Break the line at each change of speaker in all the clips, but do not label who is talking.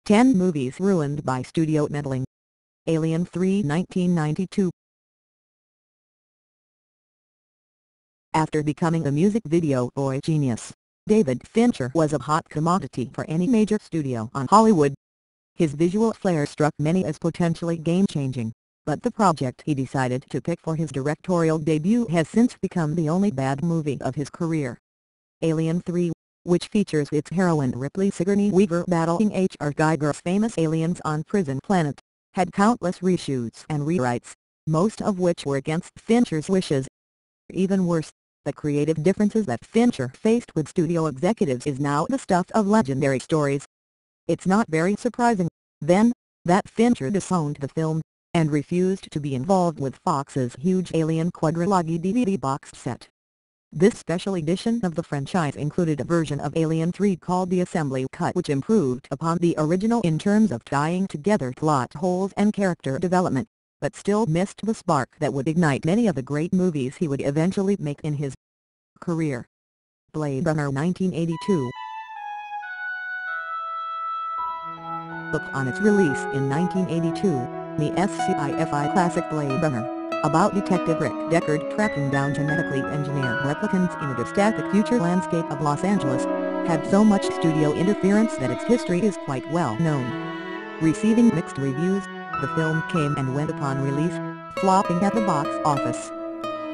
10 Movies Ruined by Studio Meddling. Alien 3 1992. After becoming a music video boy genius, David Fincher was a hot commodity for any major studio on Hollywood. His visual flair struck many as potentially game-changing, but the project he decided to pick for his directorial debut has since become the only bad movie of his career. Alien 3, which features its heroine Ripley Sigourney Weaver battling H.R. Giger's famous aliens on Prison Planet, had countless reshoots and rewrites, most of which were against Fincher's wishes. Even worse, the creative differences that Fincher faced with studio executives is now the stuff of legendary stories. It's not very surprising, then, that Fincher disowned the film, and refused to be involved with Fox's huge Alien quadrilogy DVD box set. This special edition of the franchise included a version of Alien 3 called the Assembly Cut, which improved upon the original in terms of tying together plot holes and character development, but still missed the spark that would ignite many of the great movies he would eventually make in his career. Blade Runner 1982. Upon its release in 1982, the sci-fi classic Blade Runner, about Detective Rick Deckard tracking down genetically engineered replicants in a dystopic future landscape of Los Angeles, had so much studio interference that its history is quite well known. Receiving mixed reviews, the film came and went upon release, flopping at the box office.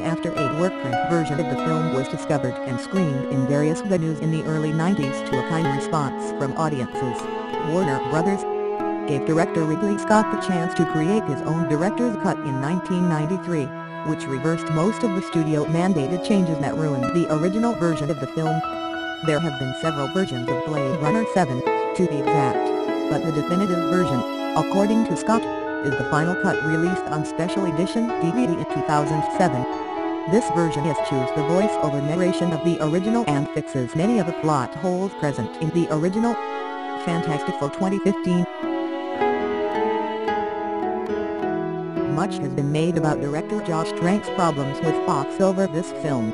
After a work-print version of the film was discovered and screened in various venues in the early 90s to a kind response from audiences, Warner Brothers gave director Ridley Scott the chance to create his own director's cut in 1993, which reversed most of the studio-mandated changes that ruined the original version of the film. There have been several versions of Blade Runner 7, to be exact, but the definitive version, according to Scott, is the final cut released on Special Edition DVD in 2007. This has the voice-over narration of the original and fixes many of the plot holes present in the original. Fantastic for 2015. Much has been made about director Josh Trank's problems with Fox over this film.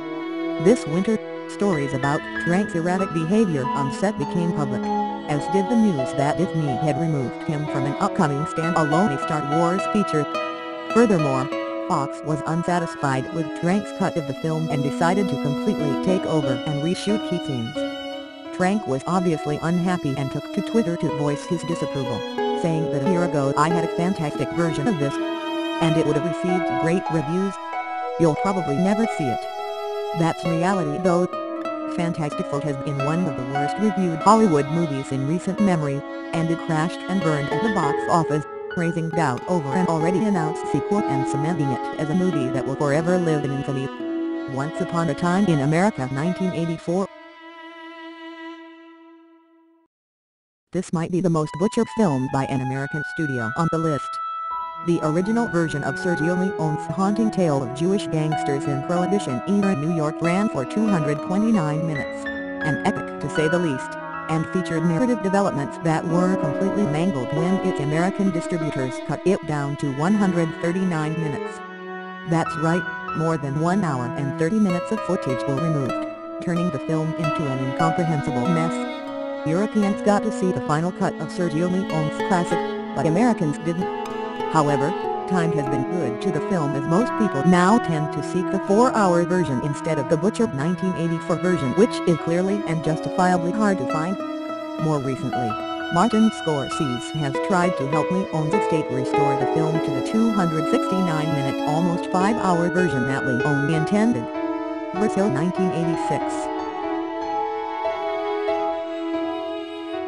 This winter, stories about Trank's erratic behavior on set became public, as did the news that Disney had removed him from an upcoming stand-alone Star Wars feature. Furthermore, Fox was unsatisfied with Trank's cut of the film and decided to completely take over and reshoot key scenes. Trank was obviously unhappy and took to Twitter to voice his disapproval, saying that a year ago I had a fantastic version of this, and it would have received great reviews. You'll probably never see it. That's reality though. Fantastic Four has been one of the worst reviewed Hollywood movies in recent memory, and it crashed and burned at the box office, raising doubt over an already announced sequel and cementing it as a movie that will forever live in infamy. Once Upon a Time in America 1984. This might be the most butchered film by an American studio on the list. The original version of Sergio Leone's haunting tale of Jewish gangsters in Prohibition-era New York ran for 229 minutes, an epic to say the least, and featured narrative developments that were completely mangled when its American distributors cut it down to 139 minutes. That's right, more than 1 hour and 30 minutes of footage were removed, turning the film into an incomprehensible mess. Europeans got to see the final cut of Sergio Leone's classic, but Americans didn't. However, time has been good to the film as most people now tend to seek the 4-hour version instead of the butchered 1984 version, which is clearly and justifiably hard to find. More recently, Martin Scorsese has tried to help Leone's estate restore the film to the 269-minute, almost 5-hour version that Leone intended. Brazil 1986.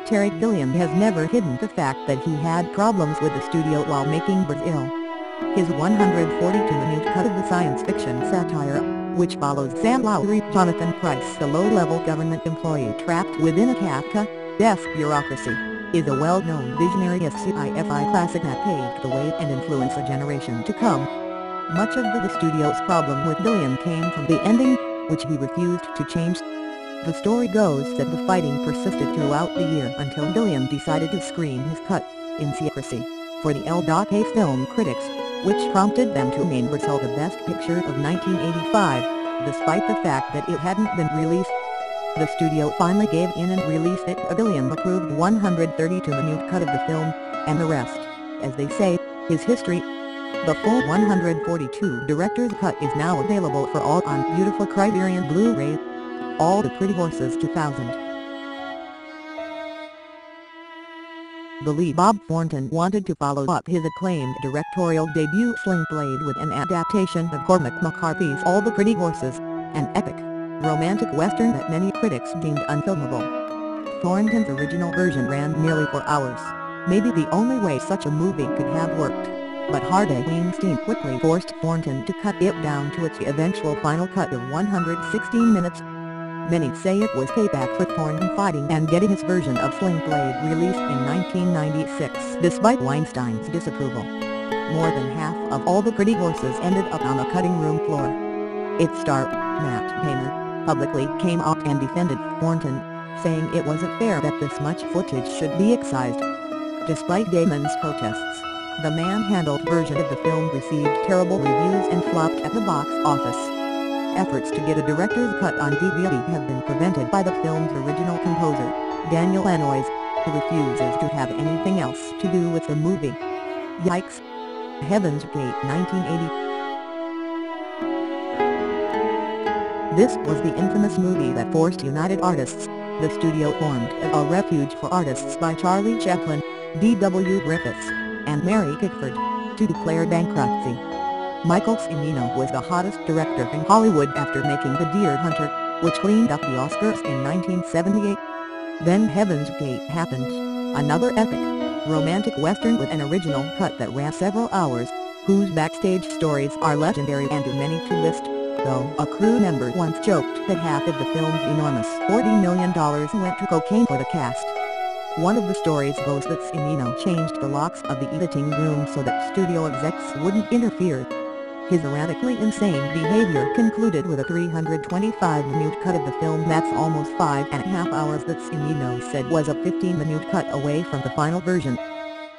Terry Gilliam has never hidden the fact that he had problems with the studio while making Brazil. His 142-minute cut of the science fiction satire, which follows Sam Lowry, Jonathan Pryce, the low-level government employee trapped within a Kafka-esque bureaucracy, is a well-known visionary sci-fi classic that paved the way and influenced a generation to come. Much of the studio's problem with Gilliam came from the ending, which he refused to change. The story goes that the fighting persisted throughout the year until Gilliam decided to screen his cut, in secrecy, for the El-Dake film critics, which prompted them to name Brazil the best picture of 1985, despite the fact that it hadn't been released. The studio finally gave in and released it. A Billion-approved 132-minute cut of the film, and the rest, as they say, is history. The full 142 director's cut is now available for all on beautiful Criterion Blu-ray. All the Pretty Horses 2000. The lead Bob Thornton wanted to follow up his acclaimed directorial debut Sling Blade with an adaptation of Cormac McCarthy's All the Pretty Horses, an epic, romantic western that many critics deemed unfilmable. Thornton's original version ran nearly 4 hours, maybe the only way such a movie could have worked, but Harvey Weinstein quickly forced Thornton to cut it down to its eventual final cut of 116 minutes. Many say it was payback for Thornton fighting and getting his version of Sling Blade released in 1996 despite Weinstein's disapproval. More than half of All the Pretty Horses ended up on the cutting room floor. Its star, Matt Damon, publicly came out and defended Thornton, saying it wasn't fair that this much footage should be excised. Despite Damon's protests, the man-handled version of the film received terrible reviews and flopped at the box office. Efforts to get a director's cut on DVD have been prevented by the film's original composer, Daniel Lanois, who refuses to have anything else to do with the movie. Yikes! Heaven's Gate 1980. This was the infamous movie that forced United Artists, the studio formed as a refuge for artists by Charlie Chaplin, D.W. Griffiths, and Mary Pickford, to declare bankruptcy. Michael Cimino was the hottest director in Hollywood after making The Deer Hunter, which cleaned up the Oscars in 1978. Then Heaven's Gate happened, another epic, romantic western with an original cut that ran several hours, whose backstage stories are legendary and too many to list, though a crew member once joked that half of the film's enormous $40 million went to cocaine for the cast. One of the stories goes that Cimino changed the locks of the editing room so that studio execs wouldn't interfere. His erratically insane behavior concluded with a 325-minute cut of the film that's almost 5.5 hours that Cimino said was a 15-minute cut away from the final version.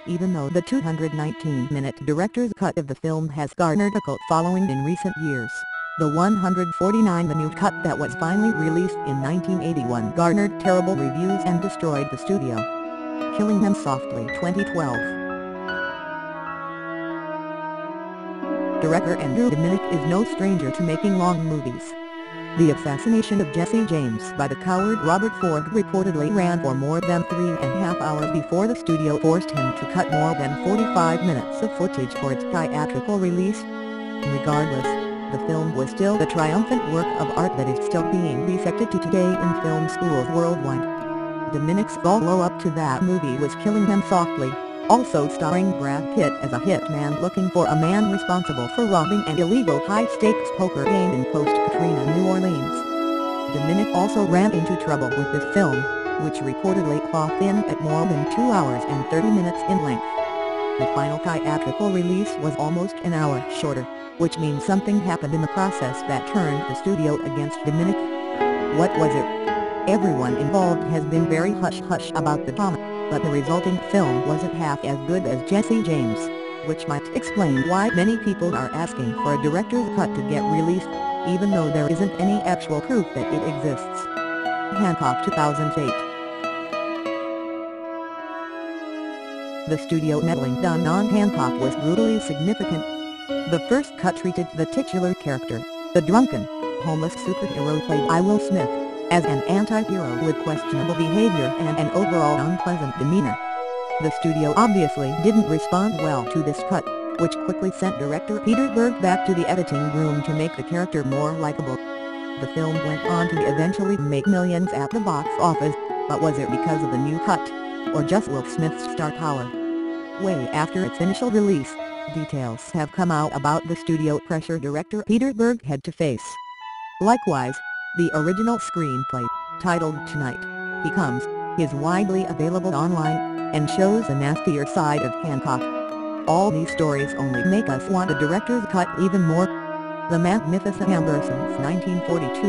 Even though the 219-minute director's cut of the film has garnered a cult following in recent years, the 149-minute cut that was finally released in 1981 garnered terrible reviews and destroyed the studio. Killing Them Softly 2012. Director Andrew Dominik is no stranger to making long movies. The assassination of Jesse James by the coward Robert Ford reportedly ran for more than 3.5 hours before the studio forced him to cut more than 45 minutes of footage for its theatrical release. Regardless, the film was still a triumphant work of art that is still being dissected to today in film schools worldwide. Dominik's follow-up to that movie was Killing Them Softly, also starring Brad Pitt as a hitman looking for a man responsible for robbing an illegal high-stakes poker game in post-Katrina New Orleans. Dominik also ran into trouble with this film, which reportedly clocked in at more than 2 hours and 30 minutes in length. The final theatrical release was almost an hour shorter, which means something happened in the process that turned the studio against Dominik. What was it? Everyone involved has been very hush-hush about the drama, but the resulting film wasn't half as good as Jesse James, which might explain why many people are asking for a director's cut to get released, even though there isn't any actual proof that it exists. Hancock 2008. The studio meddling done on Hancock was brutally significant. The first cut treated the titular character, the drunken, homeless superhero played by Will Smith, as an anti-hero with questionable behavior and an overall unpleasant demeanor. The studio obviously didn't respond well to this cut, which quickly sent director Peter Berg back to the editing room to make the character more likable. The film went on to eventually make millions at the box office, but was it because of the new cut, or just Will Smith's star power? Way after its initial release, details have come out about the studio pressure director Peter Berg had to face. Likewise, the original screenplay, titled Tonight, Becomes, is widely available online, and shows the nastier side of Hancock. All these stories only make us want a director's cut even more. The Magnificent Amber since 1942.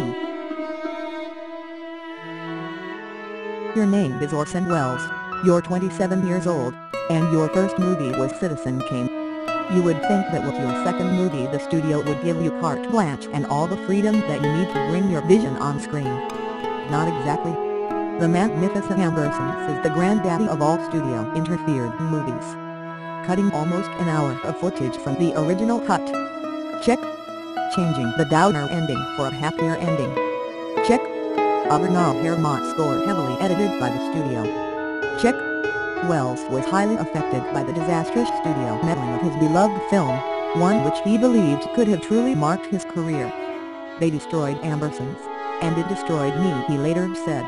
Your name is Orson Welles, you're 27 years old, and your first movie was Citizen Kane. You would think that with your second movie the studio would give you carte blanche and all the freedom that you need to bring your vision on screen. not exactly. The magnificent Ambersons is the granddaddy of all studio interfered movies, cutting almost an hour of footage from the original cut. Check. Changing the downer ending for a happier ending. Check. A Bernard Herrmann score heavily edited by the studio. Check. Wells was highly affected by the disastrous studio meddling of his beloved film, one which he believed could have truly marked his career. They destroyed Ambersons, and it destroyed me, he later said.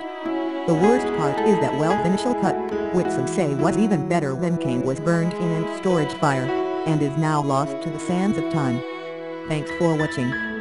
The worst part is that Wells' initial cut, which some say was even better than Kane, was burned in a storage fire, and is now lost to the sands of time. Thanks for watching.